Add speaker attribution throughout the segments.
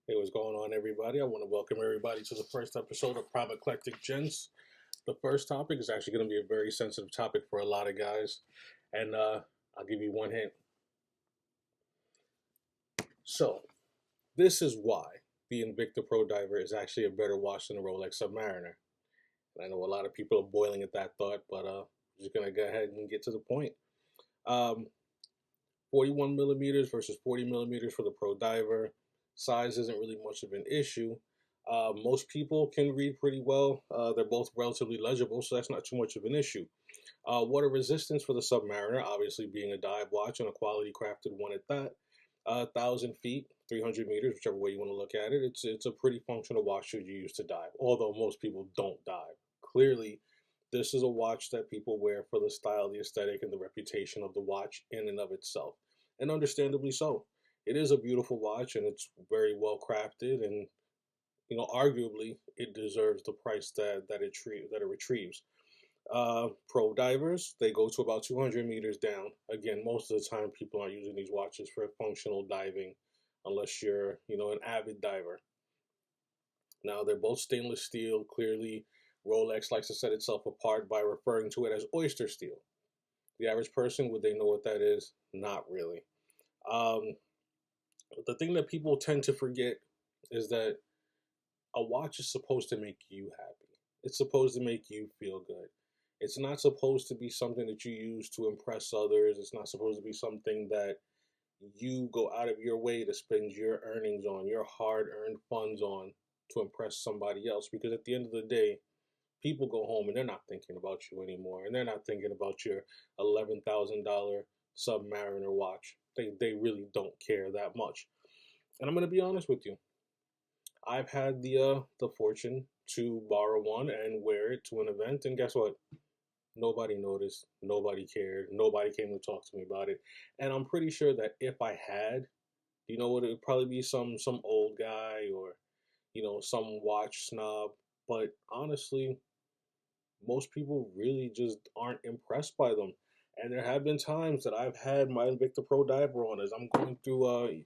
Speaker 1: Hey, what's going on, everybody? I want to welcome everybody to the first episode of Private Eclectic Gents. The first topic is actually going to be a very sensitive topic for a lot of guys, and I'll give you one hint. So, this is why the Invicta Pro Diver is actually a better watch than the Rolex Submariner. And I know a lot of people are boiling at that thought, but I'm just going to go ahead and get to the point. 41 millimeters versus 40 millimeters for the Pro Diver. Size isn't really much of an issue. Most people can read pretty well. They're both relatively legible, so that's not too much of an issue. Water resistance for the Submariner, obviously being a dive watch and a quality crafted one at that. 1,000 feet, 300 meters, whichever way you want to look at it. It's a pretty functional watch should you use to dive, although most people don't dive. Clearly, this is a watch that people wear for the style, the aesthetic, and the reputation of the watch in and of itself, and understandably so. It is a beautiful watch, and it's very well crafted, and arguably, it deserves the price that it retrieves. Pro divers, they go to about 200 meters down. Again, most of the time, people aren't using these watches for functional diving, unless you're an avid diver. Now, they're both stainless steel. Clearly, Rolex likes to set itself apart by referring to it as oyster steel. The average person, would they know what that is? Not really. The thing that people tend to forget is that a watch is supposed to make you happy. It's supposed to make you feel good. It's not supposed to be something that you use to impress others. It's not supposed to be something that you go out of your way to spend your earnings on, your hard-earned funds on, to impress somebody else. Because at the end of the day, people go home and they're not thinking about you anymore. And they're not thinking about your $11,000 Submariner watch. They really don't care that much. And I'm going to be honest with you. I've had the fortune to borrow one and wear it to an event, and guess what? Nobody noticed, nobody cared, nobody came to talk to me about it. And I'm pretty sure that if I had, you know what, it would probably be some old guy or some watch snob. But honestly, most people really just aren't impressed by them. And there have been times that I've had my Invicta Pro Diver on as I'm going through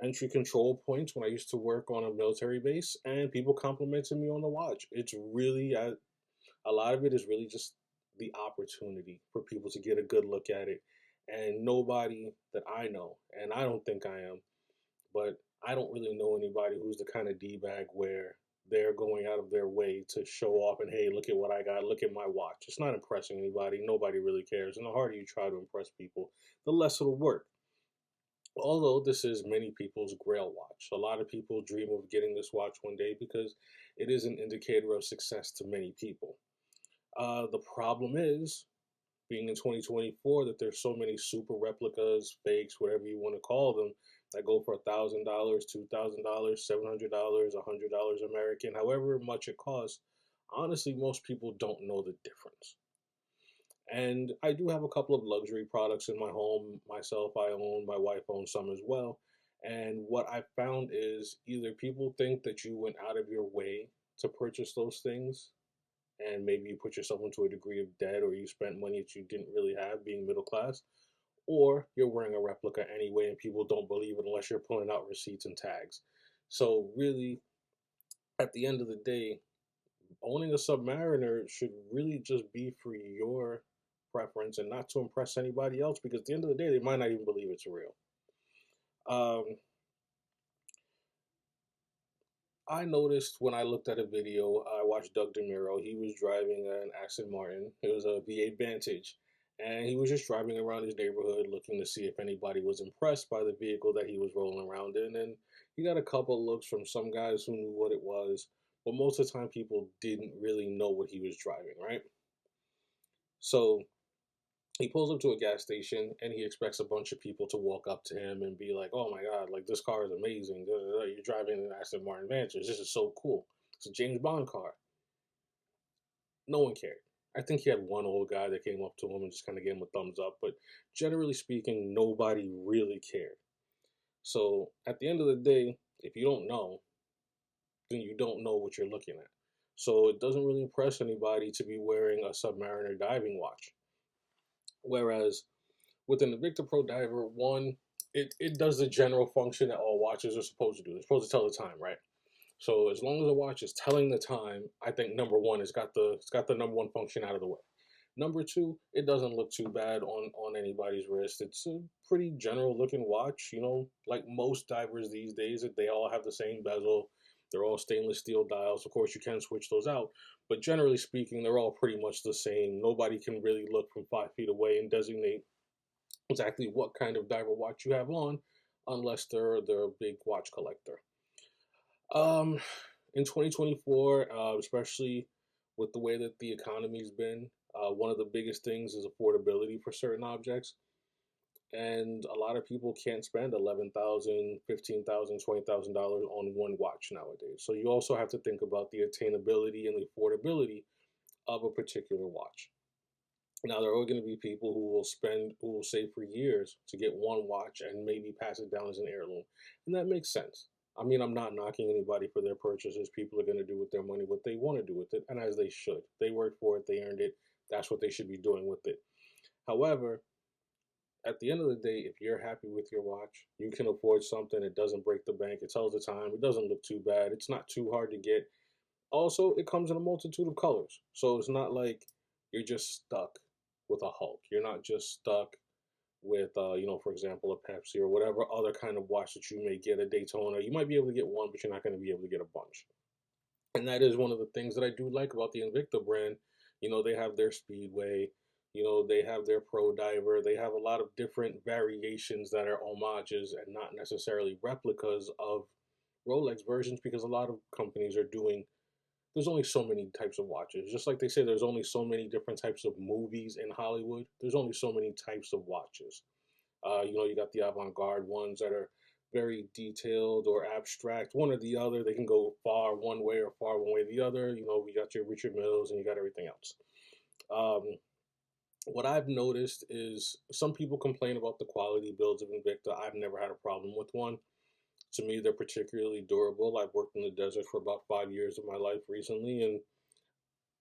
Speaker 1: entry control points when I used to work on a military base, and people complimented me on the watch. It's really, a lot of it is really just the opportunity for people to get a good look at it. And nobody that I know, and I don't think I am, but I don't really know anybody who's the kind of D-bag where they're going out of their way to show off and, hey, look at what I got, look at my watch. It's not impressing anybody. Nobody really cares. And the harder you try to impress people, the less it'll work. Although this is many people's grail watch. A lot of people dream of getting this watch one day because it is an indicator of success to many people. The problem is, being in 2024, that there's so many super replicas, fakes, whatever you want to call them, that go for $1,000, $2,000, $700, $100 American, however much it costs. Honestly, most people don't know the difference. And I do have a couple of luxury products in my home. Myself, I own, my wife owns some as well. And what I found is either people think that you went out of your way to purchase those things, and maybe you put yourself into a degree of debt, or you spent money that you didn't really have being middle class, or you're wearing a replica anyway and people don't believe it unless you're pulling out receipts and tags. So really, at the end of the day, owning a Submariner should really just be for your preference and not to impress anybody else, because at the end of the day, they might not even believe it's real. I noticed when I looked at a video, I watched Doug DeMuro. He was driving an Aston Martin. It was a V8 Vantage. And he was just driving around his neighborhood looking to see if anybody was impressed by the vehicle that he was rolling around in. And he got a couple of looks from some guys who knew what it was. But most of the time, people didn't really know what he was driving, right? So he pulls up to a gas station and he expects a bunch of people to walk up to him and be like, "Oh my God, like this car is amazing. You're driving an Aston Martin Vantage. This is so cool. It's a James Bond car." No one cared. I think he had one old guy that came up to him and just kind of gave him a thumbs up. But generally speaking, nobody really cared. So at the end of the day, if you don't know, then you don't know what you're looking at. So it doesn't really impress anybody to be wearing a Submariner diving watch. Whereas with an Invicta Pro Diver, one, it does the general function that all watches are supposed to do. They're supposed to tell the time, right? So as long as a watch is telling the time, I think number one, it's got the number one function out of the way. Number two, it doesn't look too bad on anybody's wrist. It's a pretty general looking watch, like most divers these days. They all have the same bezel. They're all stainless steel dials. Of course, you can switch those out, but generally speaking, they're all pretty much the same. Nobody can really look from 5 feet away and designate exactly what kind of diver watch you have on, unless they're a big watch collector. Um, in 2024, especially with the way that the economy's been, one of the biggest things is affordability for certain objects. And a lot of people can't spend $11,000, $15,000, $20,000 on one watch nowadays. So you also have to think about the attainability and the affordability of a particular watch. Now, there are going to be people who will save for years to get one watch and maybe pass it down as an heirloom. And that makes sense. I mean, I'm not knocking anybody for their purchases. People are going to do with their money what they want to do with it, and as they should. They worked for it, they earned it. That's what they should be doing with it. However, at the end of the day, if you're happy with your watch, you can afford something. It doesn't break the bank. It tells the time. It doesn't look too bad. It's not too hard to get. Also, it comes in a multitude of colors. So it's not like you're just stuck with a Hulk. You're not just stuck with, for example, a Pepsi or whatever other kind of watch that you may get, a Daytona. You might be able to get one, but you're not going to be able to get a bunch. And that is one of the things that I do like about the Invicta brand. They have their Speedway, they have their Pro Diver. They have a lot of different variations that are homages and not necessarily replicas of Rolex versions, because a lot of companies are doing, there's only so many types of watches. Just like they say there's only so many different types of movies in Hollywood, there's only so many types of watches. You got the avant-garde ones that are very detailed or abstract, one or the other. They can go far one way or far one way the other. We got your Richard Milles and you got everything else. Um, what I've noticed is some people complain about the quality builds of Invicta. I've never had a problem with one. To me, they're particularly durable. I've worked in the desert for about 5 years of my life recently,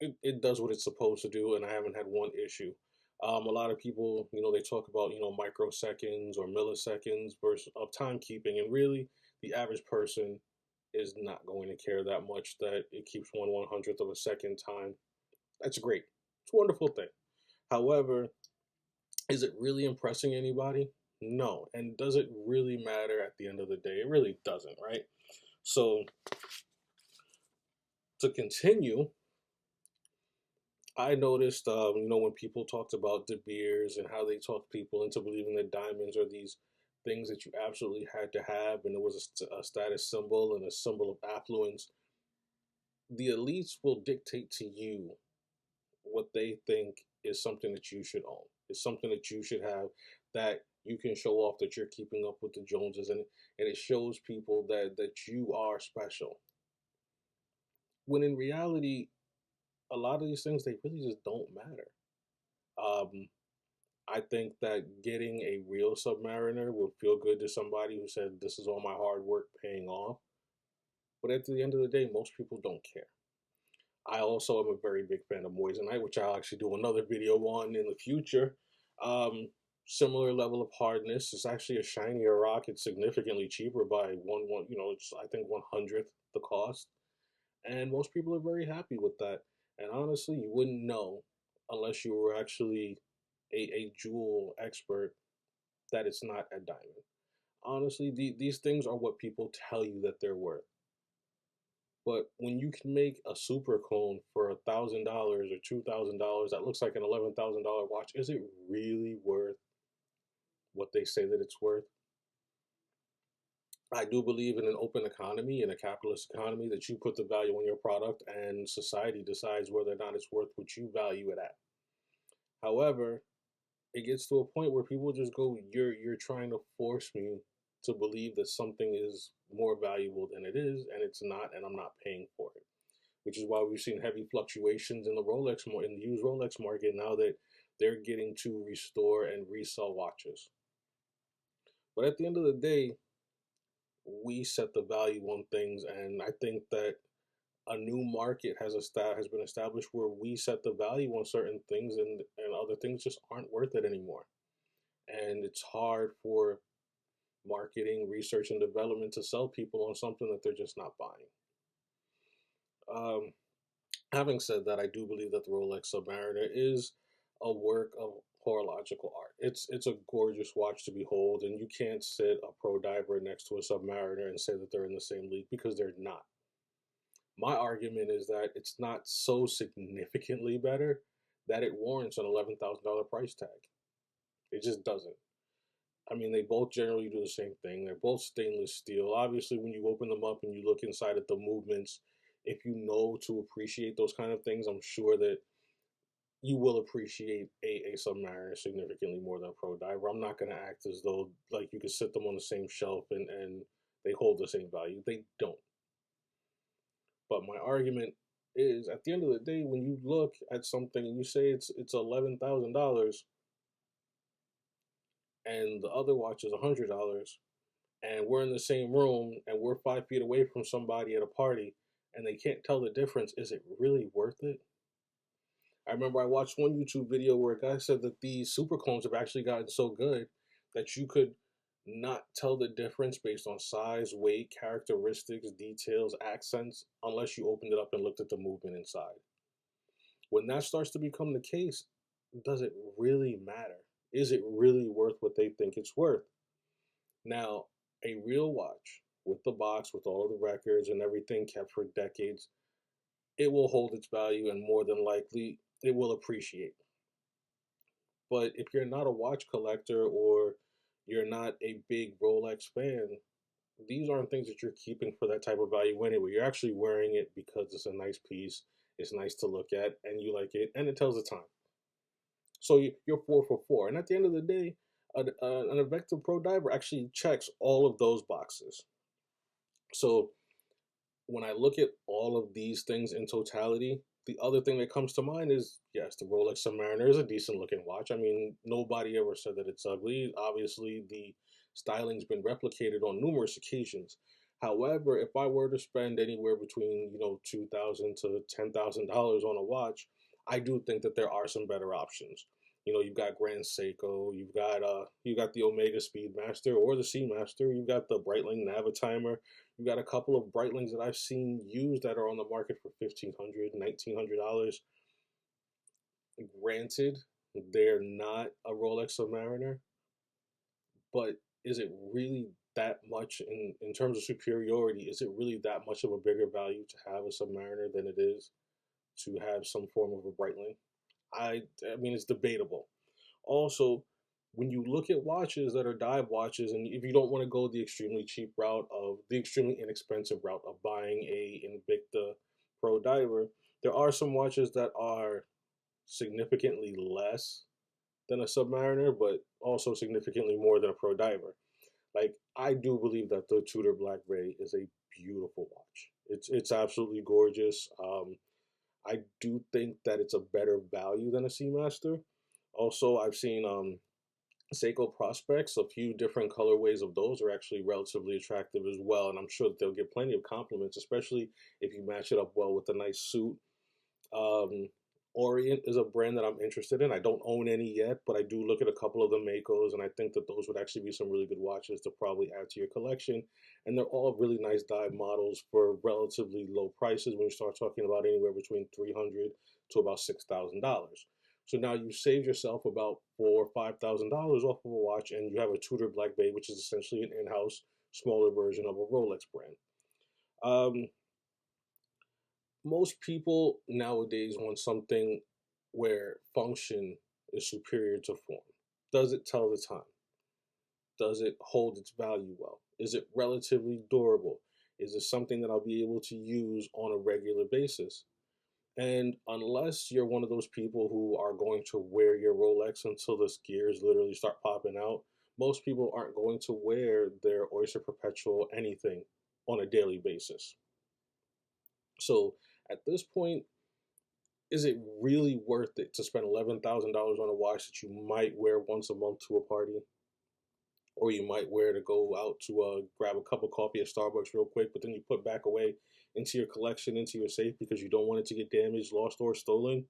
Speaker 1: and it does what it's supposed to do, and I haven't had one issue. A lot of people, they talk about, microseconds or milliseconds versus of timekeeping, and really, the average person is not going to care that much that it keeps 1/100th of a second time. That's great. It's a wonderful thing. However, is it really impressing anybody? No. And does it really matter at the end of the day? It really doesn't, right? So, to continue, I noticed, when people talked about De Beers and how they talked people into believing that diamonds are these things that you absolutely had to have, and it was a status symbol and a symbol of affluence. The elites will dictate to you what they think is something that you should own. It's something that you should have, that you can show off that you're keeping up with the Joneses, and it shows people that you are special. When in reality, a lot of these things, they really just don't matter. Um, I think that getting a real Submariner would feel good to somebody who said, "This is all my hard work paying off." But at the end of the day, most people don't care. I also am a very big fan of Moissanite, which I'll actually do another video on in the future. Um, Similar level of hardness. It's actually a shinier rock. It's significantly cheaper by it's I think 1/100th the cost, and most people are very happy with that. And honestly, you wouldn't know unless you were actually a jewel expert that it's not a diamond. Honestly, these things are what people tell you that they're worth. But when you can make a super cone for $1,000 or $2,000 that looks like an $11,000 watch, is it really worth what they say that it's worth? I do believe in an open economy, in a capitalist economy, that you put the value on your product and society decides whether or not it's worth what you value it at. However, it gets to a point where people just go, you're trying to force me to believe that something is more valuable than it is, and it's not, and I'm not paying for it. Which is why we've seen heavy fluctuations in in the used Rolex market now that they're getting to restore and resell watches. But at the end of the day, we set the value on things, and I think that a new market has been established where we set the value on certain things, and other things just aren't worth it anymore. And it's hard for marketing, research, and development to sell people on something that they're just not buying. Um, Having said that, I do believe that the Rolex Submariner is a work of horological art. It's a gorgeous watch to behold, and you can't sit a pro diver next to a Submariner and say that they're in the same league because they're not. My argument is that it's not so significantly better that it warrants an $11,000 price tag. It just doesn't. I mean, they both generally do the same thing. They're both stainless steel. Obviously, when you open them up and you look inside at the movements, if you know to appreciate those kind of things, I'm sure that you will appreciate a Submariner significantly more than a Pro Diver. I'm not going to act as though like you could sit them on the same shelf and they hold the same value. They don't. But my argument is, at the end of the day, when you look at something and you say it's $11,000 and the other watch is $100, and we're in the same room and we're 5 feet away from somebody at a party and they can't tell the difference, is it really worth it? I remember I watched one YouTube video where a guy said that these super clones have actually gotten so good that you could not tell the difference based on size, weight, characteristics, details, accents, unless you opened it up and looked at the movement inside. When that starts to become the case, does it really matter? Is it really worth what they think it's worth? Now, a real watch with the box, with all of the records and everything kept for decades, it will hold its value and more than likely it will appreciate. But if you're not a watch collector or you're not a big Rolex fan, these aren't things that you're keeping for that type of value anyway. You're actually wearing it because it's a nice piece, it's nice to look at, and you like it, and it tells the time. So you're 4 for 4. And at the end of the day, an Invicta Pro Diver actually checks all of those boxes. So when I look at all of these things in totality, the other thing that comes to mind is, yes, the Rolex Submariner is a decent looking watch. I mean, nobody ever said that it's ugly. Obviously, the styling's been replicated on numerous occasions. However, if I were to spend anywhere between, $2,000 to $10,000 on a watch, I do think that there are some better options. You've got Grand Seiko, you got the Omega Speedmaster or the Seamaster, you've got the Breitling Navitimer, you got a couple of Breitlings that I've seen used that are on the market for $1,500, $1,900. Granted, they're not a Rolex Submariner, but is it really that much in terms of superiority? Is it really that much of a bigger value to have a Submariner than it is to have some form of a Breitling? I mean, it's debatable. Also, when you look at watches that are dive watches, and if you don't want to go the extremely cheap route of the extremely inexpensive route of buying a Invicta Pro Diver, there are some watches that are significantly less than a Submariner, but also significantly more than a Pro Diver. Like, I do believe that the Tudor Black Bay is a beautiful watch. It's absolutely gorgeous. I do think that it's a better value than a Seamaster. Also, I've seen Seiko Prospects, a few different colorways of those are actually relatively attractive as well, and I'm sure that they'll get plenty of compliments, especially if you match it up well with a nice suit. Um, Orient is a brand that I'm interested in. I don't own any yet, but I do look at a couple of the Makos, and I think that those would actually be some really good watches to probably add to your collection. And they're all really nice dive models for relatively low prices when you start talking about anywhere between $300 to about $6,000. So now you save yourself about $4,000 or $5,000 off of a watch, and you have a Tudor Black Bay, which is essentially an in-house smaller version of a Rolex brand. Most people nowadays want something where function is superior to form. Does it tell the time? Does it hold its value well? Is it relatively durable? Is it something that I'll be able to use on a regular basis? And unless you're one of those people who are going to wear your Rolex until the gears literally start popping out, most people aren't going to wear their Oyster Perpetual anything on a daily basis. So at this point, is it really worth it to spend $11,000 on a watch that you might wear once a month to a party? Or you might wear to go out to grab a cup of coffee at Starbucks real quick, but then you put back away into your collection, into your safe because you don't want it to get damaged, lost, or stolen?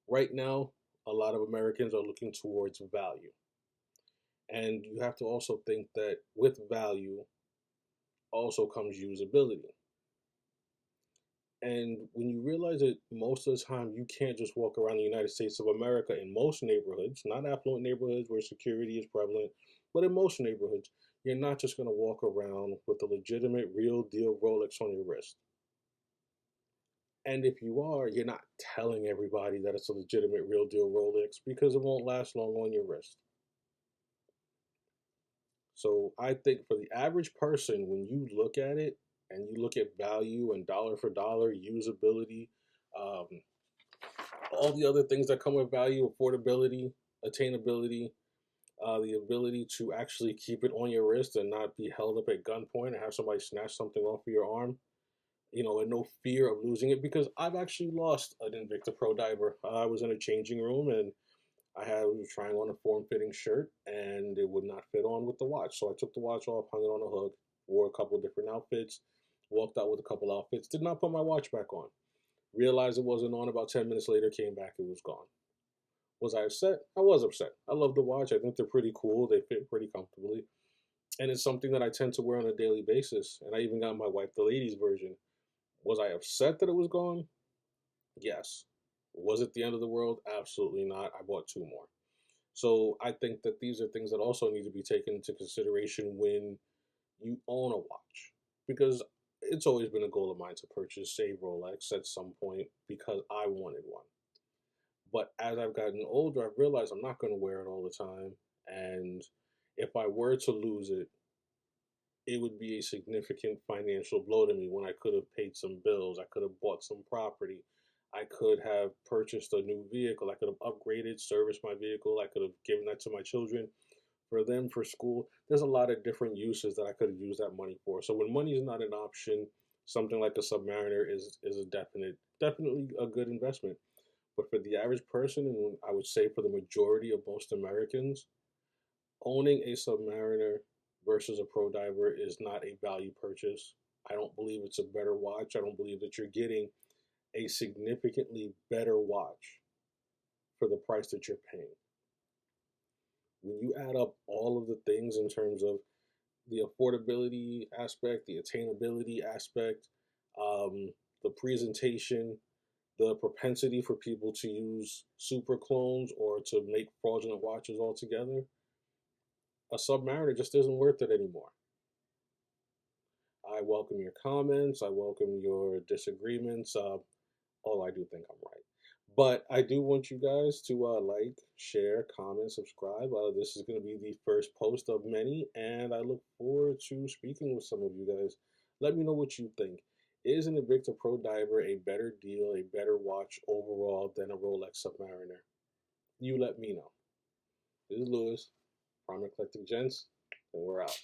Speaker 1: Right now, a lot of Americans are looking towards value. And you have to also think that with value also comes usability. And when you realize that most of the time you can't just walk around the United States of America in most neighborhoods, not affluent neighborhoods where security is prevalent, but in most neighborhoods, you're not just going to walk around with a legitimate, real deal Rolex on your wrist. And if you are, you're not telling everybody that it's a legitimate, real deal Rolex because it won't last long on your wrist. So I think for the average person, when you look at it and you look at value and dollar for dollar, usability, um, all the other things that come with value, affordability, attainability, the ability to actually keep it on your wrist and not be held up at gunpoint and have somebody snatch something off of your arm, and no fear of losing it. Because I've actually lost an Invicta Pro Diver. I was in a changing room and was trying on a form-fitting shirt and it would not fit on with the watch. So I took the watch off, hung it on a hook, wore a couple different outfits, walked out with a couple outfits, did not put my watch back on. Realized it wasn't on about 10 minutes later, came back, it was gone. Was I upset? I was upset. I love the watch. I think they're pretty cool. They fit pretty comfortably. And it's something that I tend to wear on a daily basis. And I even got my wife the ladies version. Was I upset that it was gone? Yes. Was it the end of the world? Absolutely not. I bought two more. So I think that these are things that also need to be taken into consideration when you own a watch. Because it's always been a goal of mine to purchase a Rolex at some point because I wanted one. But as I've gotten older, I've realized I'm not going to wear it all the time. And if I were to lose it, it would be a significant financial blow to me when I could have paid some bills. I could have bought some property. I could have purchased a new vehicle. I could have upgraded, serviced my vehicle. I could have given that to my children for them for school. There's a lot of different uses that I could have used that money for. So when money is not an option, something like a Submariner is a definitely a good investment. But for the average person, and I would say for the majority of most Americans, owning a Submariner versus a Pro Diver is not a value purchase. I don't believe it's a better watch. I don't believe that you're getting a significantly better watch for the price that you're paying. When you add up all of the things in terms of the affordability aspect, the attainability aspect, the presentation, the propensity for people to use super clones or to make fraudulent watches altogether, a Submariner just isn't worth it anymore. I welcome your comments. I welcome your disagreements. I do think I'm right. But I do want you guys to like, share, comment, subscribe. This is going to be the first post of many, and I look forward to speaking with some of you guys. Let me know what you think. Is an Invicta Pro Diver a better deal, a better watch overall than a Rolex Submariner? You let me know. This is Lewis from Eclectic Gents, and we're out.